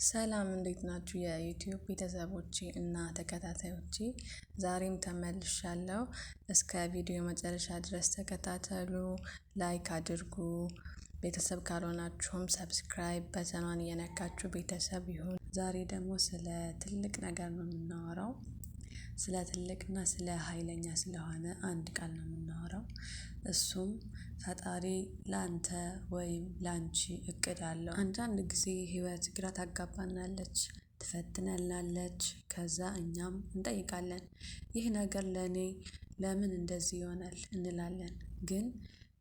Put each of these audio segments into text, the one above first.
ሰላም እንዴት ናችሁ? የዩቲዩብ ቤተሰቦቼ እና ተከታታዮቼ ዛሬም ተመልሻለሁ። እስከ ቪዲዮ መጨረሻ ድረስ ተከታተሉ፣ ላይክ አድርጉ። ቤተሰብ ካልሆናችሁም ሰብስክራይብ በተኗን እየነካችሁ ቤተሰብ ይሁን። ዛሬ ደግሞ ስለ ትልቅ ነገር ነው የምናወራው። ስለ ትልቅና ስለ ኃይለኛ ስለሆነ አንድ ቃል ነው የምናወራው። እሱም ፈጣሪ ላንተ ወይም ላንቺ እቅድ አለው። አንዳንድ ጊዜ ህይወት ግራ ታጋባናለች፣ ትፈትነናለች። ከዛ እኛም እንጠይቃለን፣ ይህ ነገር ለኔ ለምን እንደዚህ ይሆናል እንላለን። ግን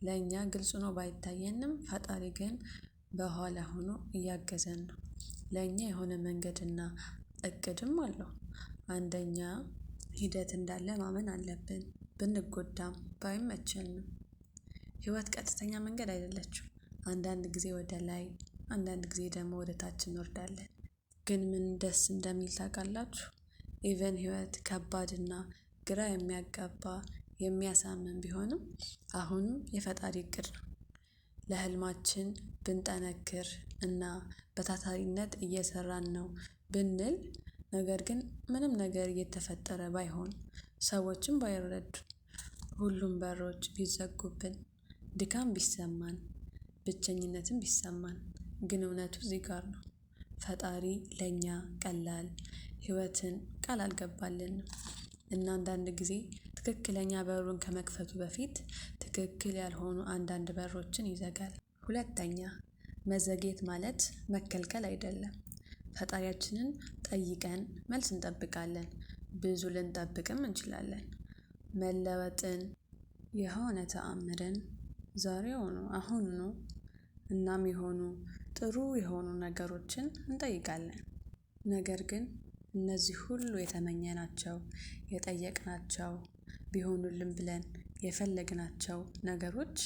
ለእኛ ግልጽ ነው ባይታየንም፣ ፈጣሪ ግን በኋላ ሆኖ እያገዘን ነው። ለእኛ የሆነ መንገድና እቅድም አለው። አንደኛ ሂደት እንዳለ ማመን አለብን። ብንጎዳም ባይመቸንም ህይወት ቀጥተኛ መንገድ አይደለችም። አንዳንድ ጊዜ ወደ ላይ፣ አንዳንድ ጊዜ ደግሞ ወደ ታች እንወርዳለን። ግን ምን ደስ እንደሚል ታውቃላችሁ? ኢቨን ህይወት ከባድና ግራ የሚያጋባ የሚያሳምን ቢሆንም አሁንም የፈጣሪ እቅድ ነው። ለህልማችን ብንጠነክር እና በታታሪነት እየሰራን ነው ብንል፣ ነገር ግን ምንም ነገር እየተፈጠረ ባይሆን፣ ሰዎችም ባይረዱን፣ ሁሉም በሮች ቢዘጉብን፣ ድካም ቢሰማን፣ ብቸኝነትም ቢሰማን፣ ግን እውነቱ እዚህ ጋር ነው። ፈጣሪ ለእኛ ቀላል ህይወትን ቃል አልገባልንም እና አንዳንድ ጊዜ ትክክለኛ በሩን ከመክፈቱ በፊት ትክክል ያልሆኑ አንዳንድ በሮችን ይዘጋል። ሁለተኛ መዘግየት ማለት መከልከል አይደለም። ፈጣሪያችንን ጠይቀን መልስ እንጠብቃለን። ብዙ ልንጠብቅም እንችላለን። መለወጥን፣ የሆነ ተአምርን፣ ዛሬውኑ አሁኑኑ እናም የሆኑ ጥሩ የሆኑ ነገሮችን እንጠይቃለን። ነገር ግን እነዚህ ሁሉ የተመኘናቸው፣ የጠየቅናቸው፣ ቢሆኑልን ብለን የፈለግናቸው ነገሮች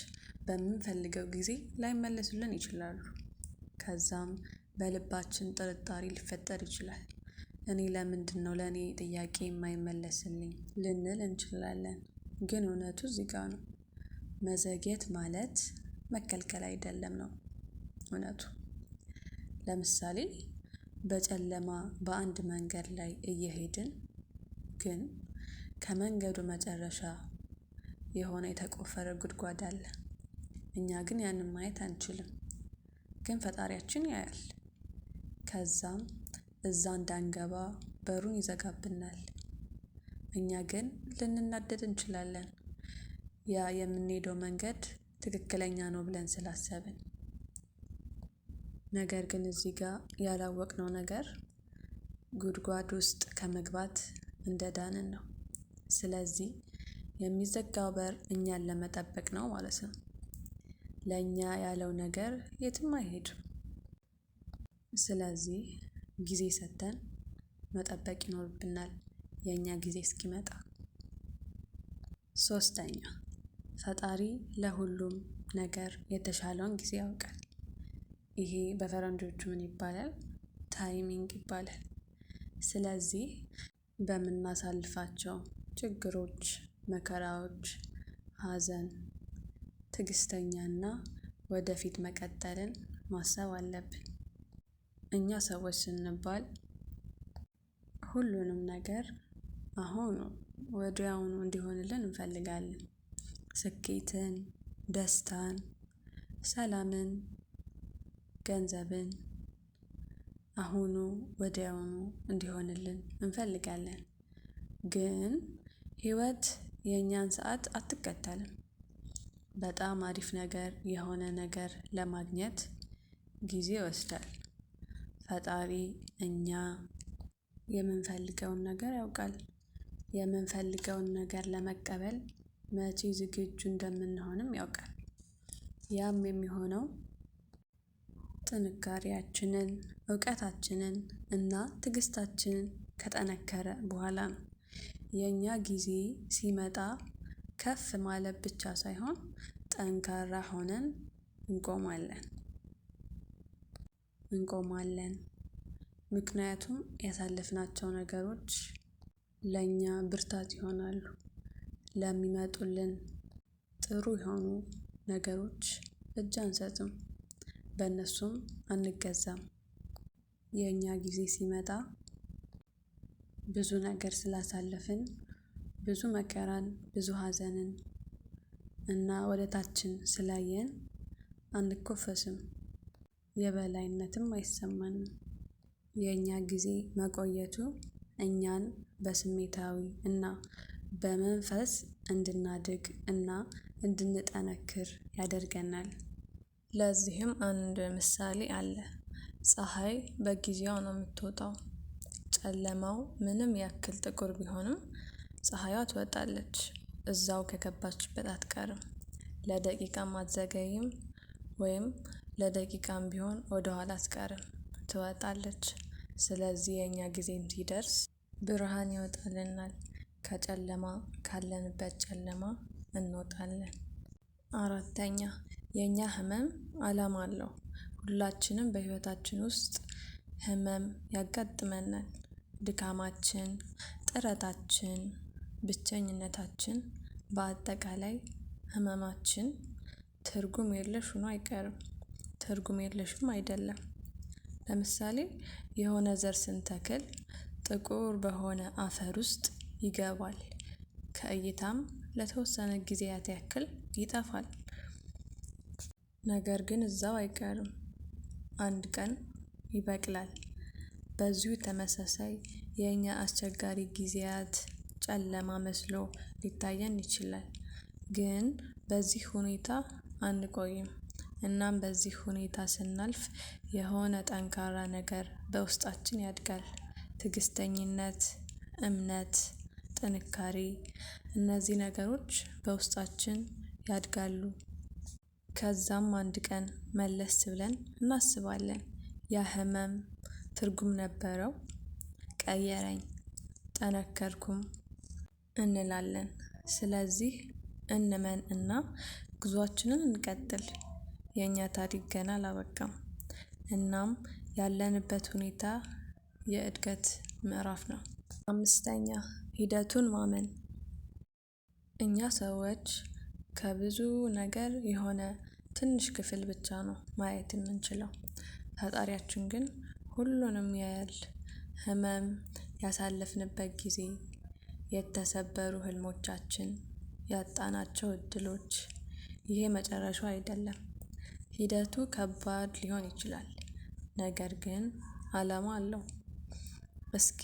በምንፈልገው ጊዜ ላይመለሱልን ይችላሉ። ከዛም በልባችን ጥርጣሬ ሊፈጠር ይችላል። እኔ ለምንድነው ለኔ ጥያቄ የማይመለስልኝ ልንል እንችላለን። ግን እውነቱ እዚህ ጋር ነው። መዘግየት ማለት መከልከል አይደለም ነው እውነቱ። ለምሳሌ በጨለማ በአንድ መንገድ ላይ እየሄድን፣ ግን ከመንገዱ መጨረሻ የሆነ የተቆፈረ ጉድጓድ አለ። እኛ ግን ያንን ማየት አንችልም። ግን ፈጣሪያችን ያያል። ከዛም እዛ እንዳንገባ በሩን ይዘጋብናል። እኛ ግን ልንናደድ እንችላለን፣ ያ የምንሄደው መንገድ ትክክለኛ ነው ብለን ስላሰብን። ነገር ግን እዚህ ጋር ያላወቅነው ነገር ጉድጓድ ውስጥ ከመግባት እንደዳንን ነው። ስለዚህ የሚዘጋው በር እኛን ለመጠበቅ ነው ማለት ነው። ለእኛ ያለው ነገር የትም አይሄድም። ስለዚህ ጊዜ ሰጥተን መጠበቅ ይኖርብናል፣ የእኛ ጊዜ እስኪመጣ። ሶስተኛ ፈጣሪ ለሁሉም ነገር የተሻለውን ጊዜ ያውቃል። ይሄ በፈረንጆቹ ምን ይባላል? ታይሚንግ ይባላል። ስለዚህ በምናሳልፋቸው ችግሮች፣ መከራዎች፣ ሀዘን ትዕግስተኛና ወደፊት መቀጠልን ማሰብ አለብን። እኛ ሰዎች ስንባል ሁሉንም ነገር አሁኑ ወዲያውኑ እንዲሆንልን እንፈልጋለን። ስኬትን፣ ደስታን፣ ሰላምን፣ ገንዘብን አሁኑ ወዲያውኑ እንዲሆንልን እንፈልጋለን። ግን ህይወት የእኛን ሰዓት አትከተልም። በጣም አሪፍ ነገር የሆነ ነገር ለማግኘት ጊዜ ይወስዳል። ፈጣሪ እኛ የምንፈልገውን ነገር ያውቃል። የምንፈልገውን ነገር ለመቀበል መቼ ዝግጁ እንደምንሆንም ያውቃል። ያም የሚሆነው ጥንካሬያችንን፣ እውቀታችንን እና ትዕግስታችንን ከጠነከረ በኋላ ነው። የእኛ ጊዜ ሲመጣ ከፍ ማለት ብቻ ሳይሆን ጠንካራ ሆነን እንቆማለን። ምክንያቱም ያሳለፍናቸው ነገሮች ለእኛ ብርታት ይሆናሉ። ለሚመጡልን ጥሩ የሆኑ ነገሮች እጅ አንሰጥም፣ በእነሱም አንገዛም። የእኛ ጊዜ ሲመጣ ብዙ ነገር ስላሳለፍን ብዙ መከራን ብዙ ሀዘንን እና ወደታችን ስላየን አንኮፈስም፣ የበላይነትም አይሰማንም። የእኛ ጊዜ መቆየቱ እኛን በስሜታዊ እና በመንፈስ እንድናድግ እና እንድንጠነክር ያደርገናል። ለዚህም አንድ ምሳሌ አለ። ፀሐይ በጊዜዋ ነው የምትወጣው። ጨለማው ምንም ያክል ጥቁር ቢሆንም ፀሐይዋ ትወጣለች። እዛው ከገባችበት አትቀርም። ለደቂቃም አትዘገይም፣ ወይም ለደቂቃም ቢሆን ወደኋላ አትቀርም፣ ትወጣለች። ስለዚህ የእኛ ጊዜም ሲደርስ ብርሃን ይወጣልናል። ከጨለማ ካለንበት ጨለማ እንወጣለን። አራተኛ የእኛ ህመም ዓላማ አለው። ሁላችንም በህይወታችን ውስጥ ህመም ያጋጥመናል። ድካማችን፣ ጥረታችን፣ ብቸኝነታችን፣ በአጠቃላይ ህመማችን ትርጉም የለሽ ሆኖ አይቀርም። ትርጉም የለሽም አይደለም። ለምሳሌ የሆነ ዘር ስንተክል ጥቁር በሆነ አፈር ውስጥ ይገባል። ከእይታም ለተወሰነ ጊዜያት ያክል ይጠፋል። ነገር ግን እዛው አይቀርም፣ አንድ ቀን ይበቅላል። በዚሁ ተመሳሳይ የእኛ አስቸጋሪ ጊዜያት ጨለማ መስሎ ሊታየን ይችላል። ግን በዚህ ሁኔታ አንቆይም። እናም በዚህ ሁኔታ ስናልፍ የሆነ ጠንካራ ነገር በውስጣችን ያድጋል። ትዕግስተኝነት፣ እምነት፣ ጥንካሬ፣ እነዚህ ነገሮች በውስጣችን ያድጋሉ። ከዛም አንድ ቀን መለስ ብለን እናስባለን፣ ያ ህመም ትርጉም ነበረው፣ ቀየረኝ፣ ጠነከርኩም እንላለን። ስለዚህ እንመን እና ጉዟችንን እንቀጥል። የእኛ ታሪክ ገና አላበቃም። እናም ያለንበት ሁኔታ የእድገት ምዕራፍ ነው። አምስተኛ ሂደቱን ማመን። እኛ ሰዎች ከብዙ ነገር የሆነ ትንሽ ክፍል ብቻ ነው ማየት የምንችለው። ፈጣሪያችን ግን ሁሉንም ያያል። ህመም፣ ያሳለፍንበት ጊዜ፣ የተሰበሩ ህልሞቻችን፣ ያጣናቸው እድሎች፣ ይሄ መጨረሻው አይደለም። ሂደቱ ከባድ ሊሆን ይችላል፣ ነገር ግን ዓላማ አለው። እስኪ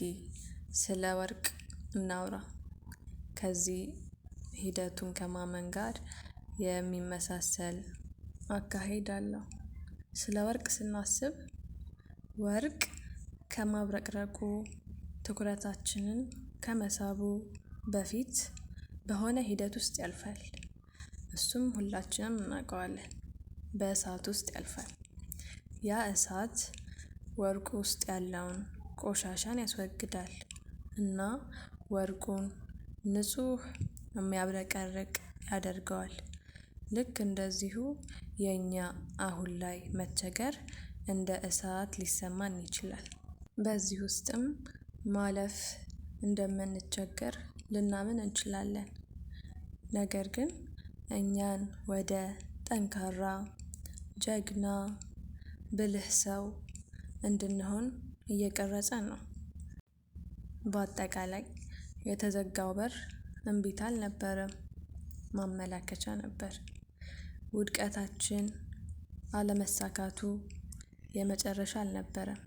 ስለ ወርቅ እናውራ። ከዚህ ሂደቱን ከማመን ጋር የሚመሳሰል አካሄድ አለው። ስለ ወርቅ ስናስብ ወርቅ ከማብረቅረቁ ትኩረታችንን ከመሳቡ በፊት በሆነ ሂደት ውስጥ ያልፋል። እሱም ሁላችንም እናውቀዋለን። በእሳት ውስጥ ያልፋል። ያ እሳት ወርቁ ውስጥ ያለውን ቆሻሻን ያስወግዳል እና ወርቁን ንጹህ የሚያብረቀርቅ ያደርገዋል። ልክ እንደዚሁ የእኛ አሁን ላይ መቸገር እንደ እሳት ሊሰማን ይችላል። በዚህ ውስጥም ማለፍ እንደምንቸገር ልናምን እንችላለን። ነገር ግን እኛን ወደ ጠንካራ፣ ጀግና፣ ብልህ ሰው እንድንሆን እየቀረጸን ነው። በአጠቃላይ የተዘጋው በር እምቢታ አልነበረም፣ ማመላከቻ ነበር። ውድቀታችን፣ አለመሳካቱ የመጨረሻ አልነበረም።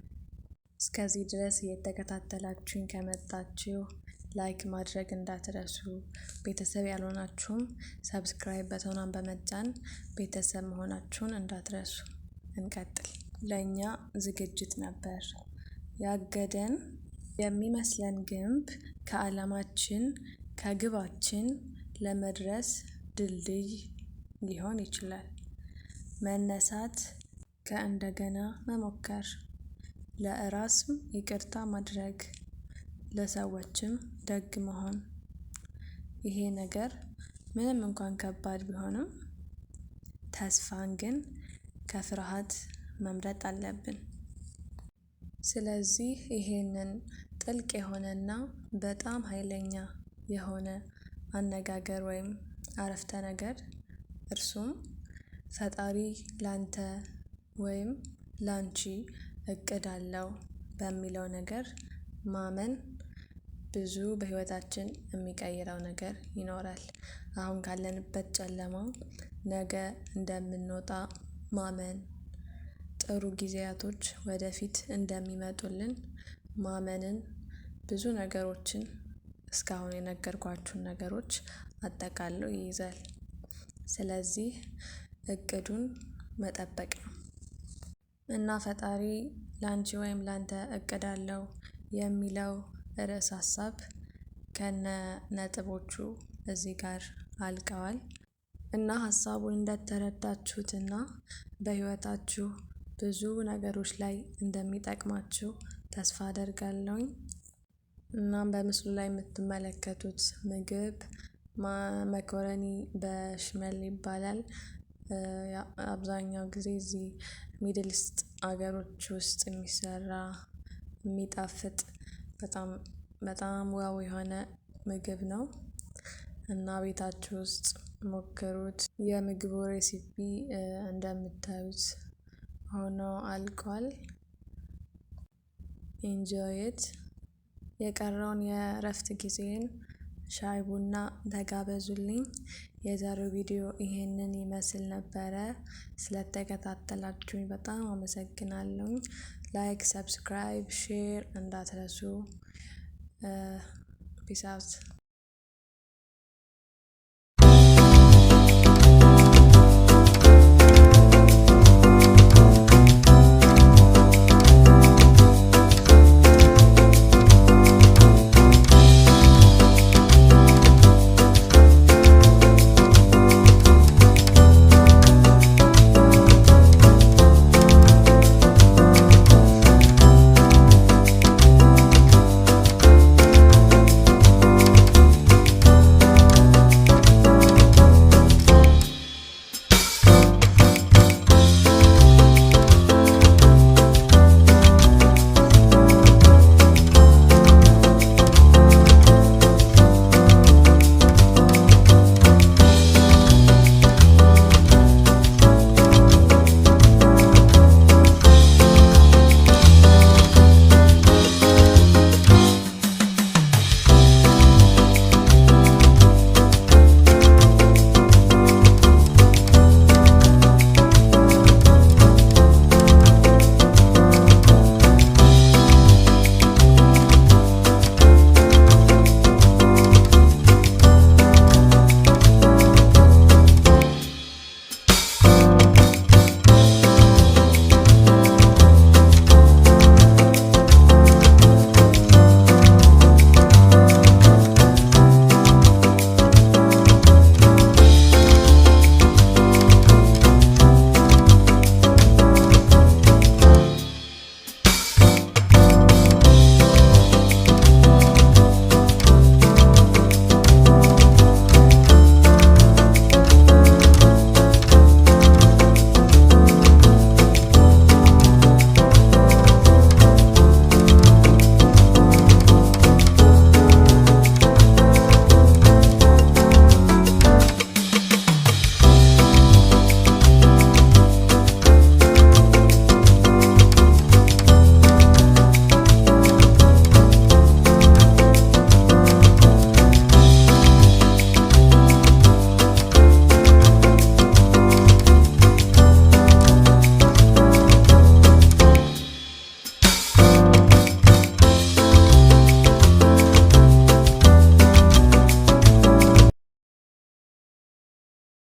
እስከዚህ ድረስ እየተከታተላችሁኝ ከመጣችሁ ላይክ ማድረግ እንዳትረሱ። ቤተሰብ ያልሆናችሁም ሰብስክራይብ በተኗን በመጫን ቤተሰብ መሆናችሁን እንዳትረሱ። እንቀጥል። ለእኛ ዝግጅት ነበር ያገደን የሚመስለን ግንብ ከዓላማችን ከግባችን ለመድረስ ድልድይ ሊሆን ይችላል። መነሳት፣ ከእንደገና መሞከር፣ ለራስም ይቅርታ ማድረግ፣ ለሰዎችም ደግ መሆን። ይሄ ነገር ምንም እንኳን ከባድ ቢሆንም ተስፋን ግን ከፍርሃት መምረጥ አለብን። ስለዚህ ይሄንን ጥልቅ የሆነና በጣም ኃይለኛ የሆነ አነጋገር ወይም አረፍተ ነገር እርሱም ፈጣሪ ላንተ ወይም ላንቺ እቅድ አለው በሚለው ነገር ማመን ብዙ በህይወታችን የሚቀይረው ነገር ይኖራል። አሁን ካለንበት ጨለማ ነገ እንደምንወጣ ማመን፣ ጥሩ ጊዜያቶች ወደፊት እንደሚመጡልን ማመንን ብዙ ነገሮችን እስካሁን የነገርኳችሁን ነገሮች አጠቃሎ ይይዛል። ስለዚህ እቅዱን መጠበቅ ነው እና ፈጣሪ ላንቺ ወይም ላንተ እቅድ አለው የሚለው ርዕስ ሀሳብ ከነ ነጥቦቹ እዚህ ጋር አልቀዋል እና ሀሳቡን እንደተረዳችሁትና በህይወታችሁ ብዙ ነገሮች ላይ እንደሚጠቅማችሁ ተስፋ አደርጋለሁኝ። እናም በምስሉ ላይ የምትመለከቱት ምግብ መኮረኒ በሽመል ይባላል። አብዛኛው ጊዜ እዚህ ሚድል ኢስት አገሮች ውስጥ የሚሰራ የሚጣፍጥ በጣም ዋው የሆነ ምግብ ነው እና ቤታችሁ ውስጥ ሞክሩት። የምግቡ ሬሲፒ እንደምታዩት ሆኖ አልቋል። ኢንጆይት። የቀረውን የእረፍት ጊዜን ሻይ ቡና ተጋበዙልኝ። የዛሬው ቪዲዮ ይሄንን ይመስል ነበረ። ስለተከታተላችሁኝ በጣም አመሰግናለሁኝ። ላይክ፣ ሰብስክራይብ፣ ሼር እንዳትረሱ። ፒስ አውት።